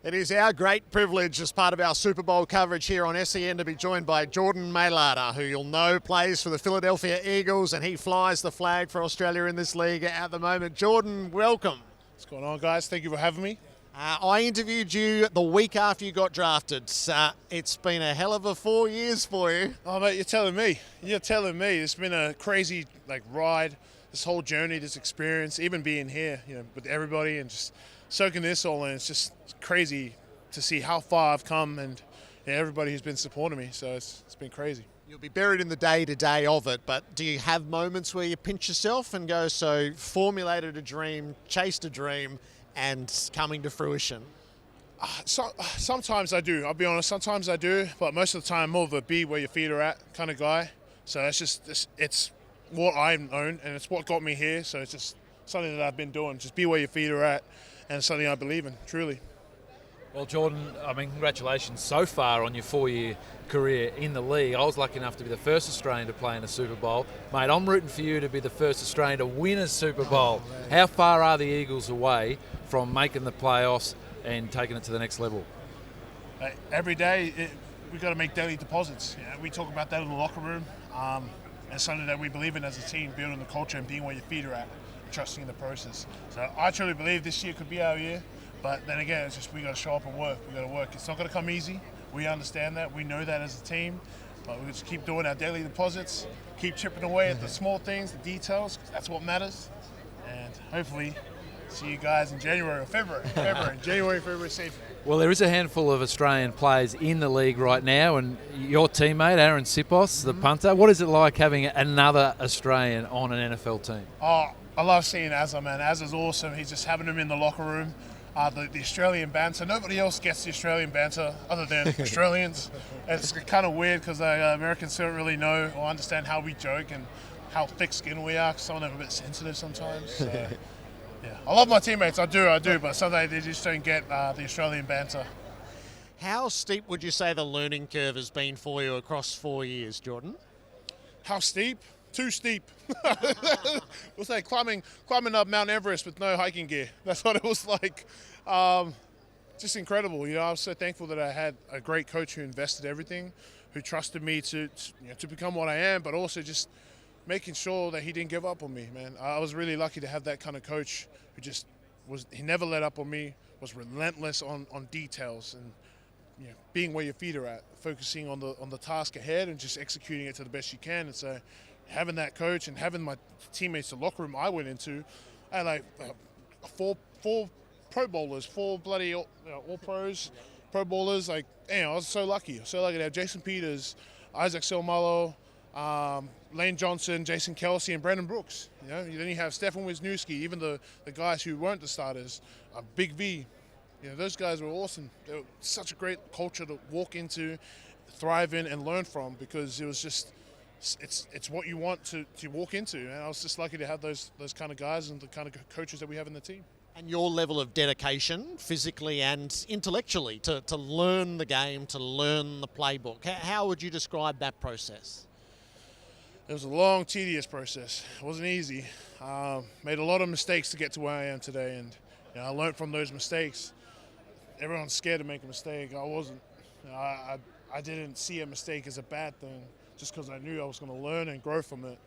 It is our great privilege as part of our Super Bowl coverage here on SEN to be joined by Jordan Mailata, who you'll know plays for the Philadelphia Eagles, and he flies the flag for Australia in this league at the moment. Jordan, welcome. What's going on, guys? Thank you for having me. I interviewed you the week after you got drafted. It's been a hell of a 4 years for you. Oh, mate, you're telling me. You're telling me. It's been a crazy ride, this whole journey, this experience, even being here, with everybody and just soaking this all in. It's just crazy to see how far I've come and everybody who's been supporting me. So it's been crazy. You'll be buried in the day-to-day of it, but do you have moments where you pinch yourself and go, so formulated a dream, chased a dream, and coming to fruition? Sometimes I do. I'll be honest. Sometimes I do, but most of the time I'm more of a be where your feet are at kind of guy. So it's what I've known, and it's what got me here. So it's just something that I've been doing. Just be where your feet are at, and it's something I believe in, truly. Well, Jordan, congratulations so far on your 4-year career in the league. I was lucky enough to be the first Australian to play in a Super Bowl. Mate, I'm rooting for you to be the first Australian to win a Super Bowl. How far are the Eagles away from making the playoffs and taking it to the next level? Every day, we've got to make daily deposits. We talk about that in the locker room. And something that we believe in as a team, building the culture and being where your feet are at, trusting in the process. So I truly believe this year could be our year. But then again, it's just we got to show up and work. We got to work. It's not going to come easy. We understand that. We know that as a team. But we just keep doing our daily deposits, keep chipping away at the small things, the details. That's what matters. And hopefully, see you guys in January or February. February, safe. Well, there is a handful of Australian players in the league right now, and your teammate, Arryn Siposs, the punter. What is it like having another Australian on an NFL team? Oh, I love seeing Azza, man. Azza's awesome. He's just having him in the locker room. The Australian banter. Nobody else gets the Australian banter other than Australians. It's kind of weird because Americans don't really know or understand how we joke and how thick-skinned we are. Cause some of them are a bit sensitive sometimes. So, yeah, I love my teammates. I do. But sometimes they just don't get the Australian banter. How steep would you say the learning curve has been for you across 4 years, Jordan? How steep? Too steep. We'll say climbing up Mount Everest with no hiking gear. That's what it was like. Just incredible. I was so thankful that I had a great coach who invested everything, who trusted me to become what I am, but also just making sure that he didn't give up on me, man. I was really lucky to have that kind of coach who he never let up on me, was relentless on details and being where your feet are at, focusing on the task ahead and just executing it to the best you can. And so having that coach and having my teammates, the locker room I went into, I had four Pro Bowlers, 4 bloody all pros, Pro Bowlers. I was so lucky to have Jason Peters, Isaac Silmalo, Lane Johnson, Jason Kelsey, and Brandon Brooks. Then you have Stefan Wisniewski, even the guys who weren't the starters, Big V. Those guys were awesome. They were such a great culture to walk into, thrive in, and learn from, because it was just it's what you want to walk into. And I was just lucky to have those kind of guys and the kind of coaches that we have in the team. And your level of dedication, physically and intellectually, to learn the game, to learn the playbook. How would you describe that process? It was a long, tedious process. It wasn't easy. Made a lot of mistakes to get to where I am today, and I learned from those mistakes. Everyone's scared to make a mistake. I wasn't. I didn't see a mistake as a bad thing, just because I knew I was going to learn and grow from it.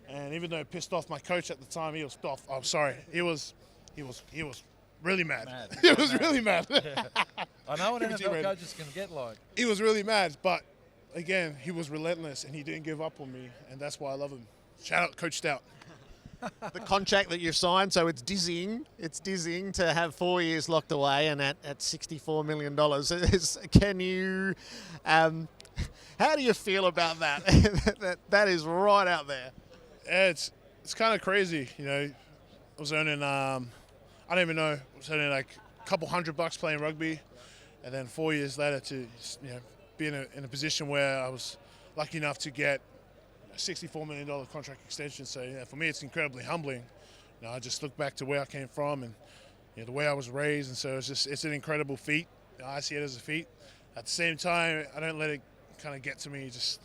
And even though it pissed off my coach at the time, he was off. I'm sorry. He was really mad. He was really mad. Yeah. I know what NFL coaches can get like. He was really mad, but again, he was relentless and he didn't give up on me, and that's why I love him. Shout out Coach Stout. The contract that you've signed, so it's dizzying. It's dizzying to have 4 years locked away and at $64 million. Can you, how do you feel about that? that is right out there. Yeah, it's kind of crazy. I was earning, I don't even know, I was earning like a couple $100 playing rugby, and then 4 years later to be in a position where I was lucky enough to get a $64 million contract extension. So for me, it's incredibly humbling. I just look back to where I came from and the way I was raised, and so it's an incredible feat. I see it as a feat. At the same time, I don't let it kind of get to me. It's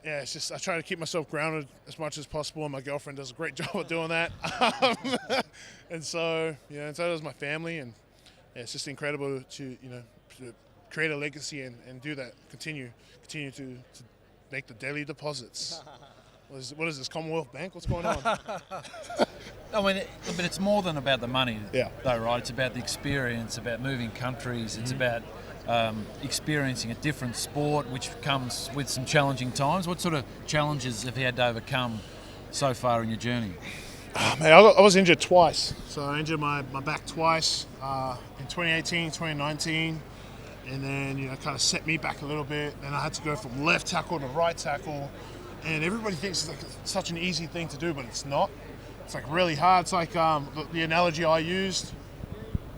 just I try to keep myself grounded as much as possible, and my girlfriend does a great job of doing that. And so, and so does my family, and it's just incredible to to create a legacy and do that. Continue to make the daily deposits. What is this, Commonwealth Bank? What's going on? I mean, but it's more than about the money, Yeah. though, right? It's about the experience, about moving countries. It's about experiencing a different sport, which comes with some challenging times. What sort of challenges have you had to overcome so far in your journey? Man, I was injured twice. So I injured my back twice in 2018, 2019. And then, kind of set me back a little bit. And I had to go from left tackle to right tackle. And everybody thinks it's like such an easy thing to do, but it's not. It's like really hard. It's like the analogy I used.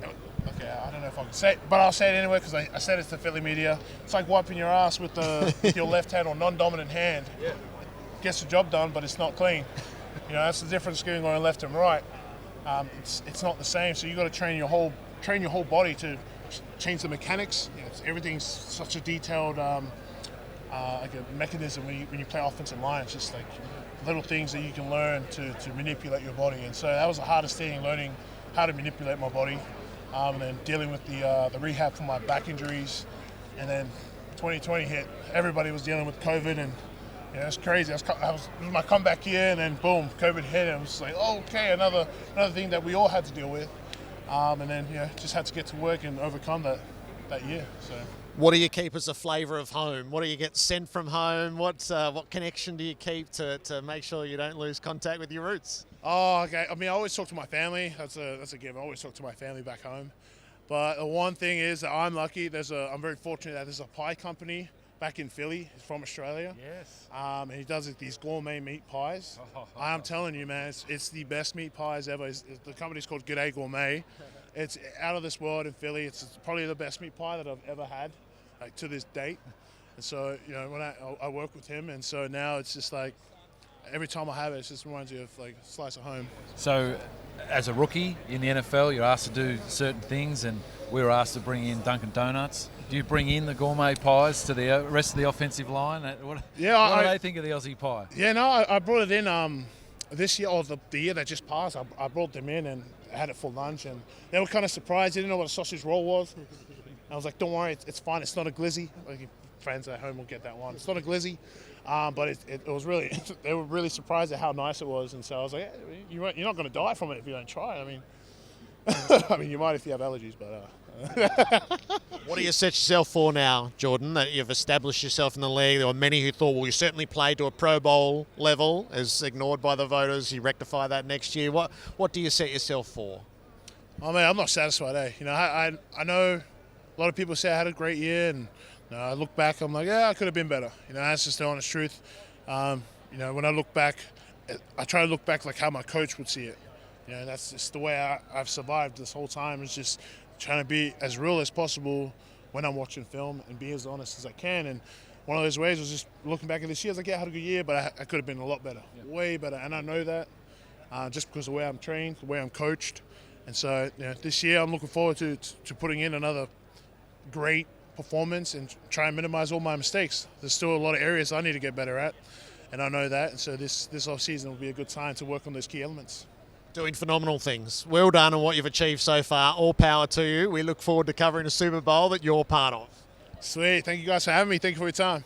Okay, I don't know if I can say it, but I'll say it anyway because I said it to Philly media. It's like wiping your ass with your left hand or non-dominant hand. Yeah. Gets the job done, but it's not clean. That's the difference between going left and right. It's not the same. So you got to train your whole body to change the mechanics. Everything's such a detailed like a mechanism when you play offensive line. It's just like little things that you can learn to manipulate your body. And so that was the hardest thing, learning how to manipulate my body, and then dealing with the rehab for my back injuries. And then 2020 hit. Everybody was dealing with COVID, and it's crazy. It was my comeback year, and then boom, COVID hit, and it was like, okay, another thing that we all had to deal with. And then just had to get to work and overcome that year. So. What do you keep as a flavour of home? What do you get sent from home? What connection do you keep to make sure you don't lose contact with your roots? Oh, okay. I mean, I always talk to my family. That's a given. I always talk to my family back home. But the one thing is that I'm lucky. I'm very fortunate that there's a pie company back in Philly. He's from Australia. Yes. And he does these gourmet meat pies. I'm telling you, man, it's the best meat pies ever. The company's called G'day Gourmet. It's out of this world in Philly. It's probably the best meat pie that I've ever had, like to this date. And so, when I work with him, and so now it's just like every time I have it, it just reminds you of like a slice of home. So, as a rookie in the NFL, you're asked to do certain things, and we were asked to bring in Dunkin' Donuts. Do you bring in the gourmet pies to the rest of the offensive line? What do they think of the Aussie pie? Yeah, no, I brought it in this year, or the year that just passed. I brought them in and had it for lunch, and they were kind of surprised. They didn't know what a sausage roll was. I was like, don't worry, it's fine. It's not a glizzy. Like, your friends at home will get that one. It's not a glizzy, but it was really, they were really surprised at how nice it was. And so I was like, you're not going to die from it if you don't try. I mean, you might if you have allergies, but... What do you set yourself for now, Jordan, that you've established yourself in the league? There were many who thought, well, you certainly played to a Pro Bowl level, as ignored by the voters. You rectify that next year. What do you set yourself for? Oh, man, I'm not satisfied, I know a lot of people say I had a great year, and I look back, I'm like, yeah, I could have been better. That's just the honest truth. When I look back, I try to look back like how my coach would see it. That's just the way I've survived this whole time, is just trying to be as real as possible when I'm watching film and be as honest as I can. And one of those ways was just looking back at this year, I was like, yeah, I had a good year, but I could have been a lot better, way better. And I know that just because of the way I'm trained, the way I'm coached. And so this year I'm looking forward to putting in another great performance and try and minimize all my mistakes. There's still a lot of areas I need to get better at, and I know that. And so this off-season will be a good time to work on those key elements. Doing phenomenal things. Well done on what you've achieved so far. All power to you. We look forward to covering a Super Bowl that you're part of. Sweet. Thank you guys for having me. Thank you for your time.